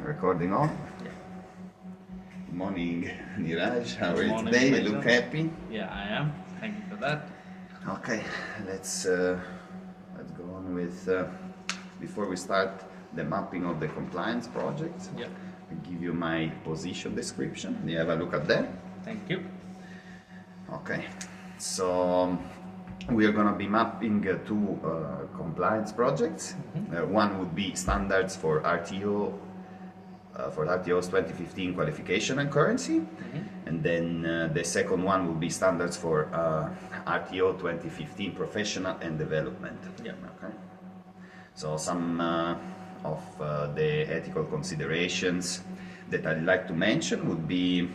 recording on. Yeah. Good morning, Niraj. How are you Morning, today? You Faisal. look happy. Yeah, I am. Thank you for that. Okay, let's go on with. Before we start the mapping of the compliance project, Yeah. I'll give you my position description. You have a look at that. Thank you. Okay, so we are going to be mapping two compliance projects. One would be standards for RTO, for RTO's 2015 qualification and currency, and then the second one will be standards for RTO 2015 professional and development. Yeah. Okay. So some of the ethical considerations that I'd like to mention would be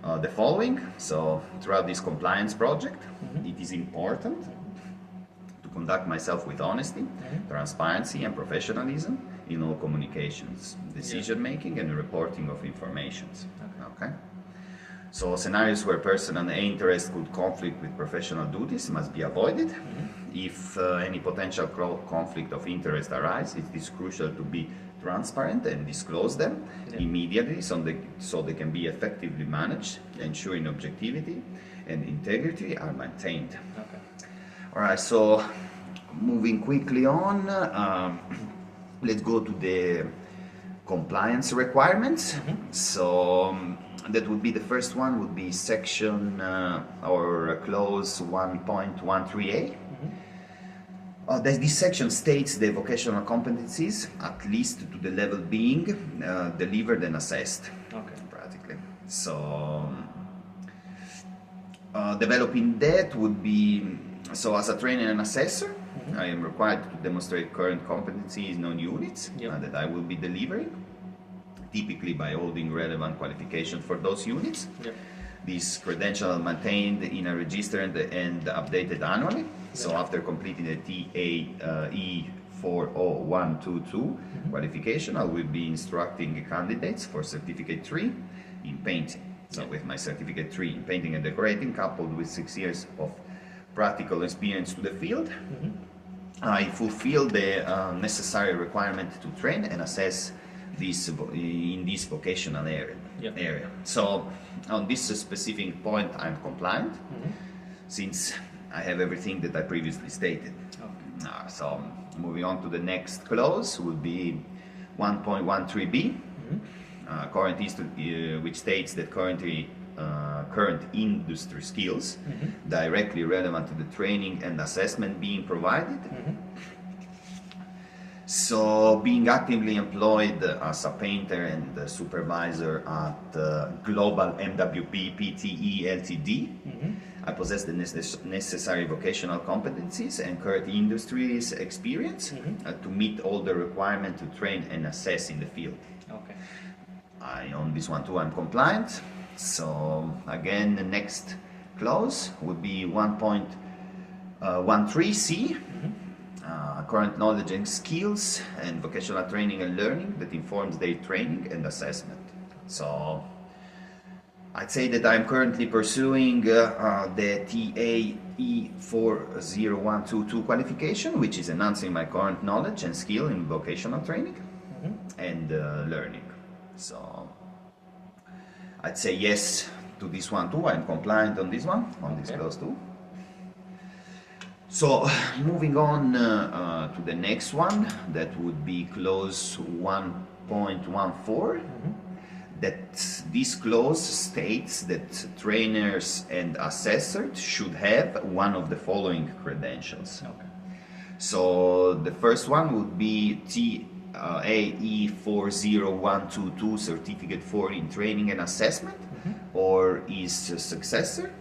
the following. So throughout this compliance project, it is important to conduct myself with honesty, transparency and professionalism in all communications, decision making and reporting of informations. Okay. So scenarios where personal interest could conflict with professional duties must be avoided. If any potential conflict of interest arises, it is crucial to be transparent and disclose them immediately so they can be effectively managed, ensuring objectivity and integrity are maintained. Okay. All right, so moving quickly on, let's go to the compliance requirements. So that would be the first one would be section or clause 1.13a. This section states the vocational competencies, at least to the level being delivered and assessed, practically. So developing that would be, so as a trainer and assessor, I am required to demonstrate current competencies in non-units that I will be delivering, typically by holding relevant qualifications for those units. These credentials are maintained in a register and updated annually. So after completing the BSBAUD41212 qualification, I will be instructing candidates for Certificate 3 in painting. So with my Certificate 3 in painting and decorating, coupled with 6 years of practical experience to the field, I fulfill the necessary requirement to train and assess in this vocational area. So on this specific point, I'm compliant since I have everything that I previously stated. So moving on to the next clause would be 1.13b, current history, which states that current industry skills directly relevant to the training and assessment being provided. So being actively employed as a painter and supervisor at Global MWP PTE Ltd, I possess the necessary vocational competencies and current industries experience to meet all the requirements to train and assess in the field. On this one too, I'm compliant. So again, the next clause would be 1.13c. Current knowledge and skills and vocational training and learning that informs their training and assessment. So I'd say that I'm currently pursuing the TAE40122 qualification, which is enhancing my current knowledge and skill in vocational training and learning. So I'd say yes to this one too. I'm compliant on this one, on this clause too. So moving on to the next one, that would be clause 1.14. That this clause states that trainers and assessors should have one of the following credentials. So the first one would be TAE40122 Certificate 4 in Training and Assessment, or its successor,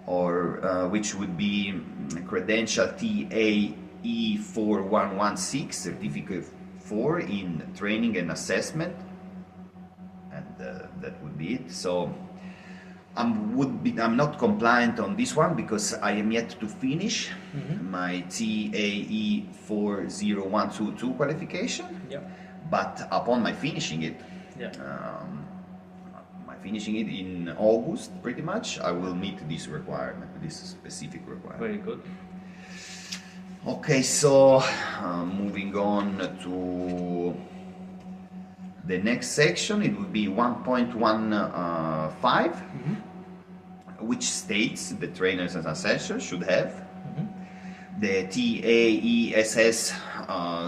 or which would be credential TAE4116 Certificate 4 in Training and Assessment, and that would be it. So I'm not compliant on this one because I am yet to finish my TAE40122 qualification. But upon my finishing it, in August, pretty much, I will meet this requirement, this specific requirement. Very good. Okay, so moving on to The next section, it would be 1.15, which states the trainers and assessors should have the TAESS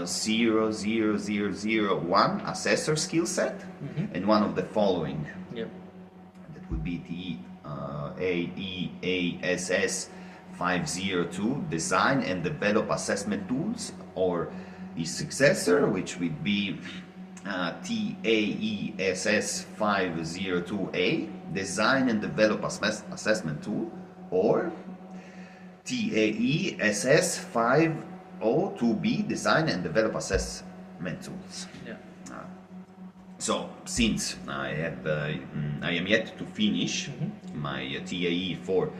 00001 assessor skill set, and one of the following. Yep. That would be TAESS 502 design and develop assessment tools, or the successor, which would be TAESS 502A design and develop assessment tool, or TAESS 502B design and develop assessment tools. Yeah. So since I am yet to finish my TAE for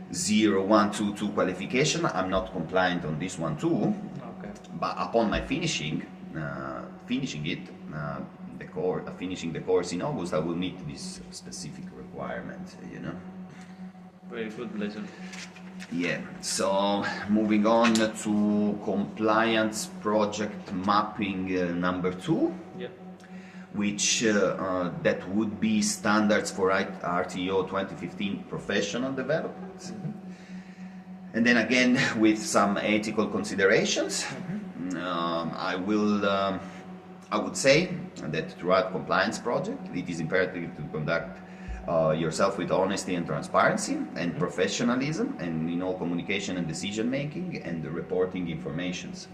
0122 qualification, I'm not compliant on this one too. Okay. But upon my finishing the course in August, I will meet this specific requirement. Very good, Legend. Yeah. So moving on to compliance project mapping number 2. Yep. Which that would be standards for RTO 2015 professional development. And then again, with some ethical considerations, I would say that throughout compliance project, it is imperative to conduct yourself with honesty and transparency and professionalism, and in all communication and decision making and reporting informations.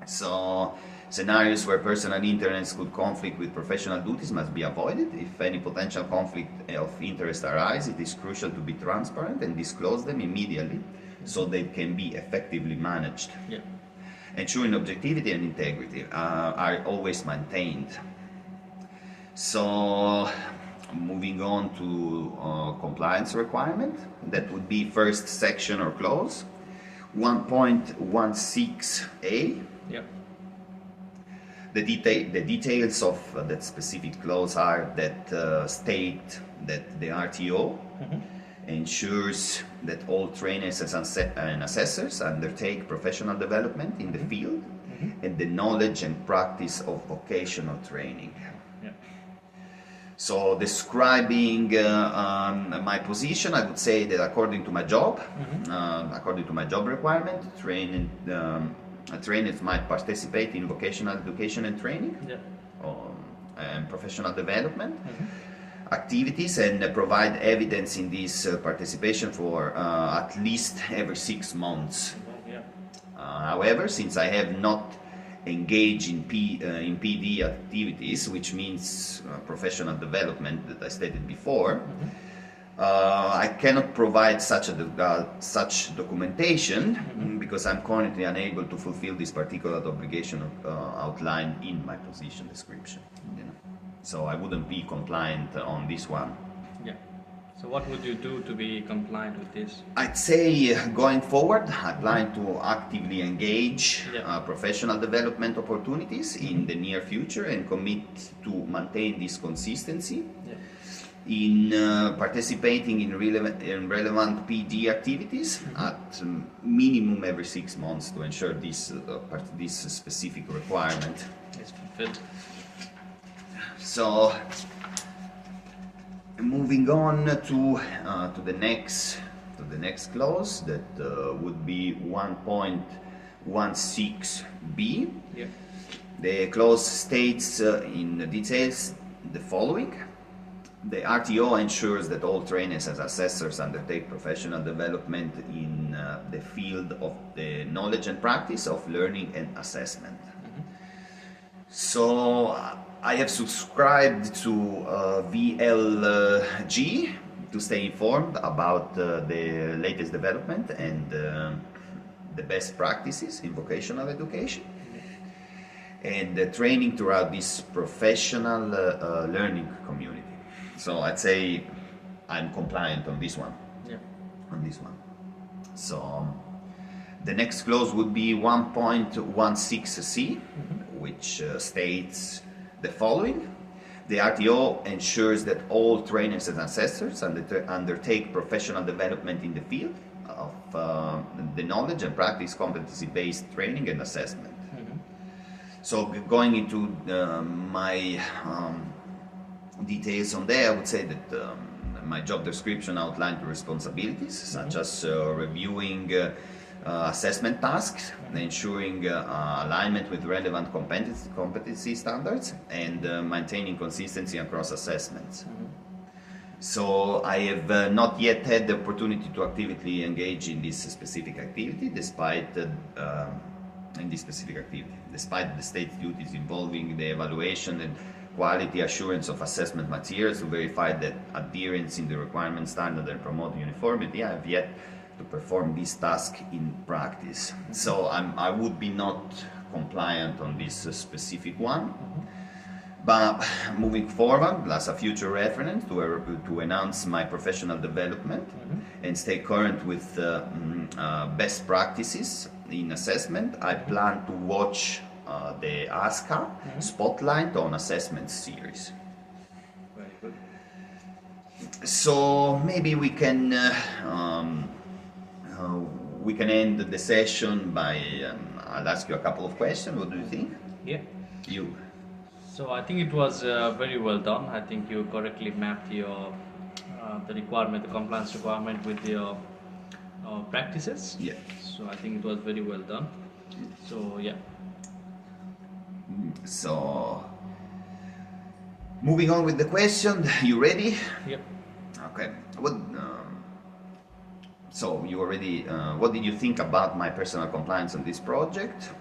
So scenarios where personal interests could conflict with professional duties must be avoided. If any potential conflict of interest arises, it is crucial to be transparent and disclose them immediately so they can be effectively managed. Yeah. Ensuring objectivity and integrity are always maintained. So moving on to compliance requirement, that would be first section or clause 1.16a. Yep. The details of that specific clause are that state that the RTO ensures that all trainers and assessors undertake professional development in the field and the knowledge and practice of vocational training. Yeah. So describing my position, I would say that according to my job requirement, trainers might participate in vocational education and training, and professional development activities, and provide evidence in this participation for at least every 6 months. Yeah. However, since I have not engaged in PD activities, which means professional development that I stated before, I cannot provide such documentation because I'm currently unable to fulfill this particular obligation outlined in my position description. So I wouldn't be compliant on this one. Yeah. So what would you do to be compliant with this? I'd say going forward, I plan to actively engage professional development opportunities in the near future and commit to maintain this consistency. In participating in relevant PD activities at minimum every 6 months to ensure this specific requirement is fulfilled. So moving on to the next clause, that would be 1.16b. Yeah. The clause states in details the following. The RTO ensures that all trainers and assessors undertake professional development in the field of the knowledge and practice of learning and assessment. So I have subscribed to VLG to stay informed about the latest development and the best practices in vocational education and training throughout this professional learning community. So I'd say I'm compliant on this one. Yeah. On this one. So the next clause would be 1.16c, which states the following. The RTO ensures that all trainers and assessors undertake professional development in the field of the knowledge and practice competency-based training and assessment. So going into my details on there, I would say that my job description outlined the responsibilities, such as reviewing assessment tasks, ensuring alignment with relevant competency standards, and maintaining consistency across assessments. So I have not yet had the opportunity to actively engage in this specific activity, despite the state's duties involving the evaluation and quality assurance of assessment materials to verify that adherence in the requirement standard and promote uniformity. I have yet to perform this task in practice. So I would be not compliant on this specific one. But moving forward, as a future reference to enhance my professional development and stay current with best practices in assessment, I plan to watch the ASCA Spotlight on Assessment series. Very good. So maybe we can end the session by I'll ask you a couple of questions. What do you think? Yeah. You. So I think it was very well done. I think you correctly mapped your the requirement, the compliance requirement with your practices. Yeah. So I think it was very well done. So yeah. So moving on with the question, you ready? Yep. Okay. So you already. What did you think about my personal compliance on this project?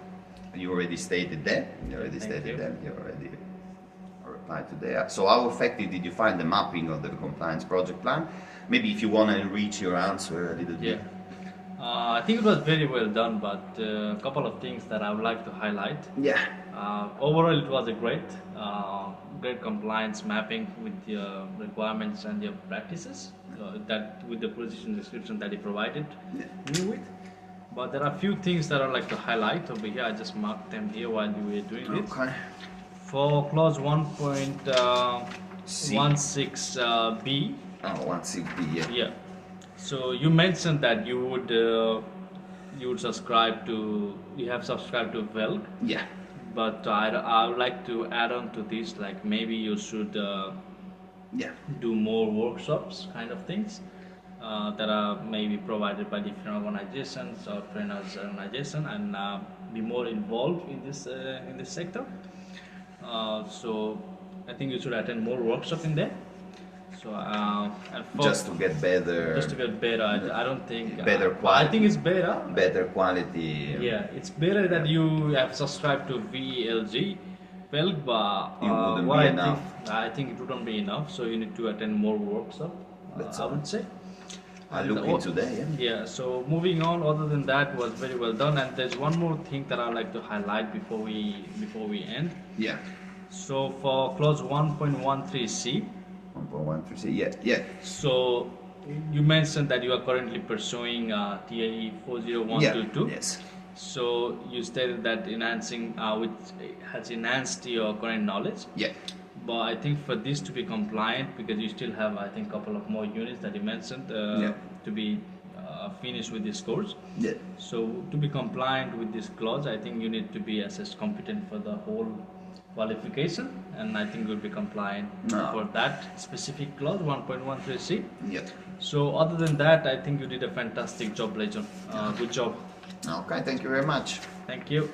You already stated that. You already stated that. You already replied to that. So how effective did you find the mapping of the compliance project plan? Maybe if you want to enrich your answer a little bit. I think it was very well done, but a couple of things that I would like to highlight. Yeah. Overall, it was a great compliance mapping with your requirements and your practices. That with the position description that he provided me with. But there are a few things that I'd like to highlight over here. I just marked them here while we were doing this. Okay. For clause 1.16b. Oh, 16B, yeah. Yeah. So you mentioned that you would subscribe to, you have subscribed to VELG. Yeah. But I would like to add on to this, like maybe you should do more workshops kind of things that are maybe provided by different organizations or trainers organization, and be more involved in this sector. So I think you should attend more workshops in there. So just to get better. Just to get better. I don't think better quality. I think it's better. Better quality. Yeah, it's better that you have subscribed to VLG. Well, I think it wouldn't be enough. So you need to attend more workshops. I would say. I'll look into that. Yeah. So moving on. Other than that, was very well done. And there's one more thing that I'd like to highlight before we end. Yeah. So for clause 1.13c. 1.13c. Yeah. So you mentioned that you are currently pursuing TAE 40122. Yeah. Yes. So you stated that enhancing, which has enhanced your current knowledge. Yeah. But I think for this to be compliant, because you still have, I think, a couple of more units that you mentioned to be finished with this course. Yeah. So to be compliant with this clause, I think you need to be assessed competent for the whole qualification, and I think you'll be compliant for that specific clause 1.13c. Yeah. So other than that, I think you did a fantastic job, Legend. Good job. Okay, thank you very much. Thank you.